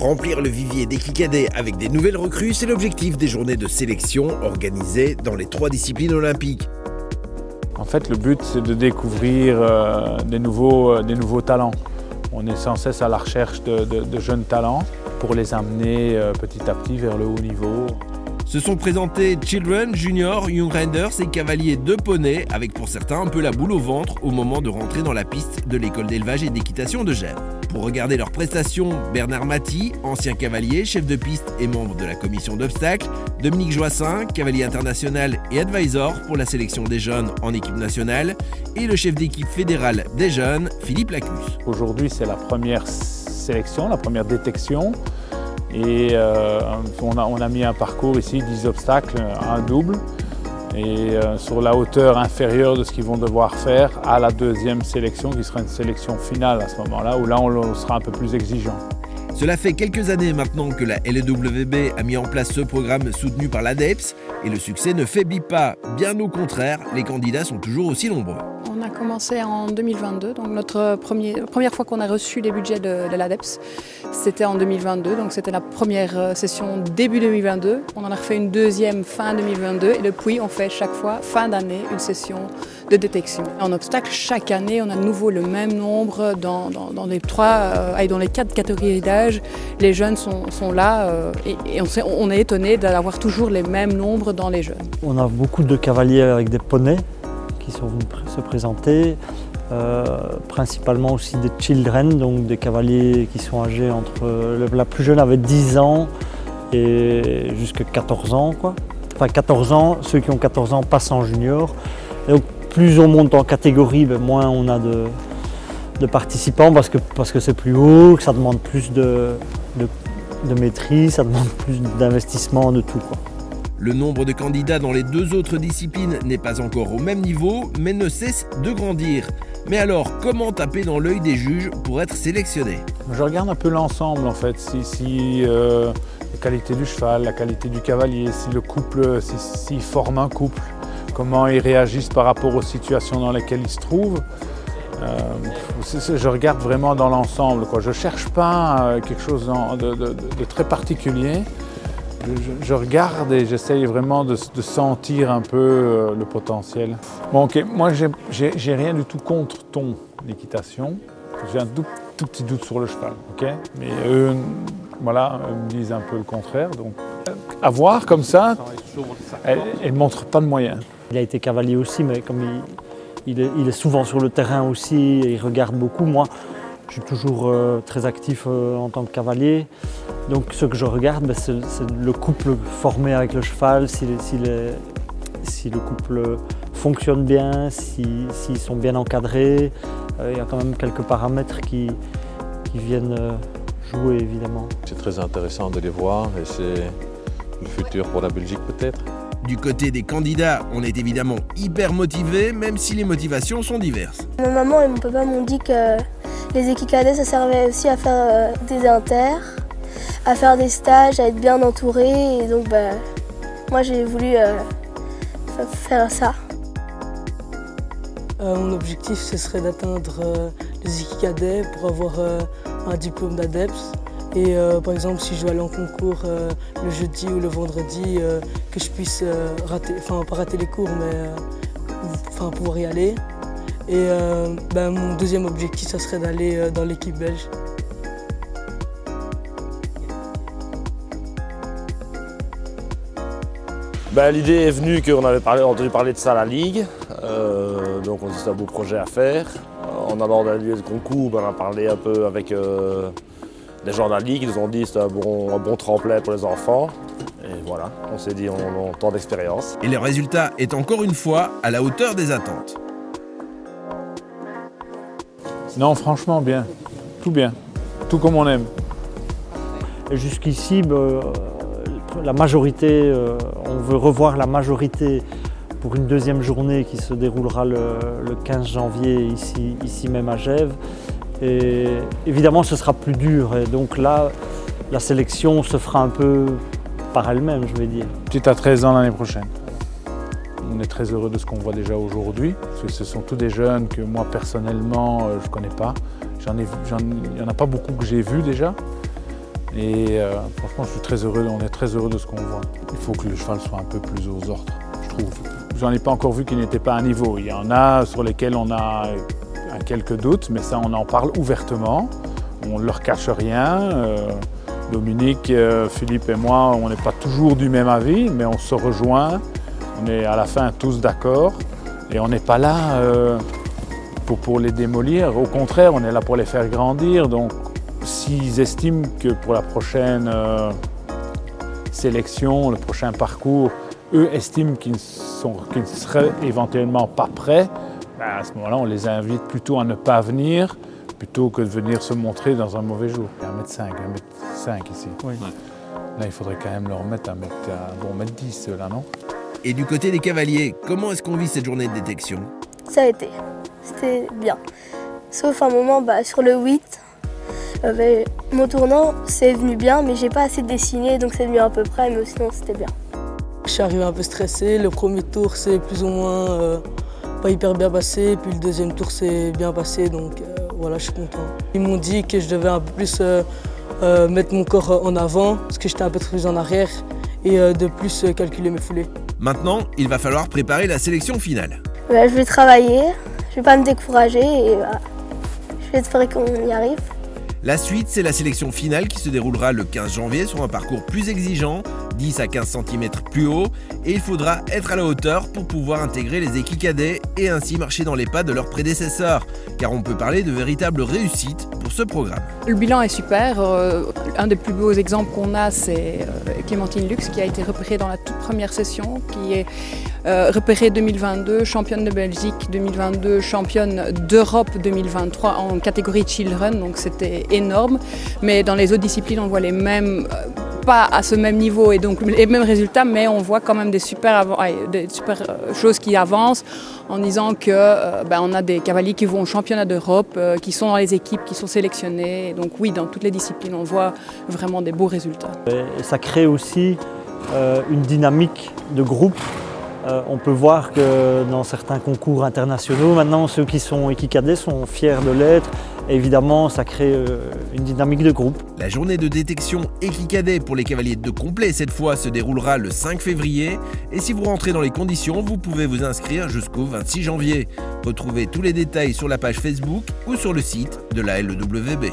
Remplir le vivier des Kikadais avec des nouvelles recrues, c'est l'objectif des journées de sélection organisées dans les 3 disciplines olympiques. En fait, le but, c'est de découvrir des nouveaux talents. On est sans cesse à la recherche de jeunes talents pour les amener petit à petit vers le haut niveau. Se sont présentés Children, Junior, Young Riders et cavaliers de poney, avec pour certains un peu la boule au ventre au moment de rentrer dans la piste de l'école d'élevage et d'équitation de Gênes. Pour regarder leurs prestations, Bernard Maty, ancien cavalier, chef de piste et membre de la commission d'obstacles, Dominique Joissin, cavalier international et advisor pour la sélection des jeunes en équipe nationale, et le chef d'équipe fédéral des jeunes, Philippe Lacus. Aujourd'hui, c'est la première sélection, la première détection. Et on a mis un parcours ici, 10 obstacles, un double. Et sur la hauteur inférieure de ce qu'ils vont devoir faire à la deuxième sélection, qui sera une sélection finale à ce moment-là, où là on sera un peu plus exigeant. Cela fait quelques années maintenant que la LEWB a mis en place ce programme soutenu par l'ADEPS et le succès ne faiblit pas, bien au contraire, les candidats sont toujours aussi nombreux. On a commencé en 2022, donc la première fois qu'on a reçu les budgets de l'ADEPS, c'était en 2022, donc c'était la première session début 2022. On en a refait une deuxième fin 2022 et depuis on fait chaque fois, fin d'année, une session de détection. En obstacle, chaque année, on a de nouveau le même nombre dans les 4 catégories d'âge. Les jeunes sont là et on est étonné d'avoir toujours les mêmes nombres dans les jeunes. On a beaucoup de cavaliers avec des poneys qui sont venus se présenter, principalement aussi des children, donc des cavaliers qui sont âgés entre... La plus jeune avait 10 ans et jusqu'à 14 ans, quoi. Enfin 14 ans, ceux qui ont 14 ans passent en junior. Et donc plus on monte en catégorie, moins on a de participants parce que c'est plus haut, que ça demande plus de maîtrise, ça demande plus d'investissement, de tout, quoi. Le nombre de candidats dans les 2 autres disciplines n'est pas encore au même niveau, mais ne cesse de grandir. Mais alors, comment taper dans l'œil des juges pour être sélectionné? Je regarde un peu l'ensemble en fait, si la qualité du cheval, la qualité du cavalier, si le couple, s'ils forment un couple, comment ils réagissent par rapport aux situations dans lesquelles ils se trouvent. Je regarde vraiment dans l'ensemble, je ne cherche pas quelque chose de très particulier. Je regarde et j'essaye vraiment de sentir un peu le potentiel. Bon, ok, moi j'ai rien du tout contre ton équitation. J'ai un tout petit doute sur le cheval, ok. Mais eux, voilà, me disent un peu le contraire. Donc, à voir comme ça, elle ne montre pas de moyens. Il a été cavalier aussi, mais comme il est souvent sur le terrain aussi et il regarde beaucoup. Moi, je suis toujours très actif en tant que cavalier. Donc ce que je regarde, c'est le couple formé avec le cheval, si le couple fonctionne bien, s'ils sont bien encadrés. Il y a quand même quelques paramètres qui viennent jouer, évidemment. C'est très intéressant de les voir et c'est le futur pour la Belgique peut-être. Du côté des candidats, on est évidemment hyper motivés, même si les motivations sont diverses. Ma maman et mon papa m'ont dit que les équipes cadets, ça servait aussi à faire des inters, à faire des stages, à être bien entouré. Et donc, moi, j'ai voulu faire ça. Mon objectif, ce serait d'atteindre les équipes cadets pour avoir un diplôme d'ADEPS. Et par exemple, si je dois aller en concours le jeudi ou le vendredi, que je puisse pas rater les cours, mais pouvoir y aller. Et mon deuxième objectif, ça serait d'aller dans l'équipe belge. L'idée est venue qu'on avait entendu parler de ça à la Ligue, donc on dit c'est un beau projet à faire. En allant dans le lieu de concours, on a parlé un peu avec les gens de la Ligue, ils nous ont dit que c'était un bon tremplin pour les enfants. Et voilà, on s'est dit on a tant d'expérience. Et le résultat est encore une fois à la hauteur des attentes. Non, franchement bien, tout comme on aime. Jusqu'ici, la majorité, on veut revoir la majorité pour une deuxième journée qui se déroulera le 15 janvier ici même à Gèves. Et évidemment, ce sera plus dur. Et donc là, la sélection se fera un peu par elle-même, je vais dire. Petit à 13 ans l'année prochaine. On est très heureux de ce qu'on voit déjà aujourd'hui, parce que ce sont tous des jeunes que moi personnellement je ne connais pas. Il n'y en a pas beaucoup que j'ai vus déjà. Et franchement, je suis très heureux, on est très heureux de ce qu'on voit. Il faut que le cheval soit un peu plus aux ordres, je trouve. J'en ai pas encore vu qui n'étaient pas à niveau. Il y en a sur lesquels on a quelques doutes, mais ça, on en parle ouvertement. On ne leur cache rien. Dominique, Philippe et moi, on n'est pas toujours du même avis, mais on se rejoint. On est à la fin tous d'accord. Et on n'est pas là pour les démolir. Au contraire, on est là pour les faire grandir. Donc, s'ils estiment que pour la prochaine sélection, le prochain parcours, eux estiment qu'ils ne seraient éventuellement pas prêts, ben à ce moment-là, on les invite plutôt à ne pas venir, plutôt que de venir se montrer dans un mauvais jour. Il y a 1m5, 1m5 ici. Oui. Là, il faudrait quand même leur mettre 1m10, ceux-là, non? Et du côté des cavaliers, comment est-ce qu'on vit cette journée de détection? Ça a été, c'était bien. Sauf un moment, sur le 8, mon tournant, c'est venu bien, mais j'ai pas assez dessiné, donc c'est venu à peu près, mais sinon c'était bien. Je suis arrivé un peu stressé. Le premier tour, c'est plus ou moins pas hyper bien passé, puis le deuxième tour, c'est bien passé, donc voilà, je suis content. Ils m'ont dit que je devais un peu plus mettre mon corps en avant, parce que j'étais un peu trop en arrière, et de plus calculer mes foulées. Maintenant, il va falloir préparer la sélection finale. Je vais travailler, je vais pas me décourager, et je vais espérer qu'on y arrive. La suite, c'est la sélection finale qui se déroulera le 15 janvier sur un parcours plus exigeant, 10 à 15 cm plus haut, et il faudra être à la hauteur pour pouvoir intégrer les équipes cadets et ainsi marcher dans les pas de leurs prédécesseurs, car on peut parler de véritable réussite pour ce programme. Le bilan est super. Un des plus beaux exemples qu'on a, c'est Clémentine Lux qui a été repérée dans la toute première session, qui est repérée 2022, championne de Belgique 2022, championne d'Europe 2023 en catégorie Children, donc c'était énorme. Mais dans les autres disciplines, on voit les mêmes, pas à ce même niveau et donc les mêmes résultats, mais on voit quand même des super choses qui avancent en disant que on a des cavaliers qui vont au championnat d'Europe, qui sont dans les équipes, qui sont sélectionnés. Donc oui, dans toutes les disciplines, on voit vraiment des beaux résultats. Et ça crée aussi une dynamique de groupe. On peut voir que dans certains concours internationaux, maintenant ceux qui sont équipes cadets sont fiers de l'être. Évidemment, ça crée une dynamique de groupe. La journée de détection équipes cadets pour les cavaliers de complet cette fois se déroulera le 5 février. Et si vous rentrez dans les conditions, vous pouvez vous inscrire jusqu'au 26 janvier. Retrouvez tous les détails sur la page Facebook ou sur le site de la LEWB.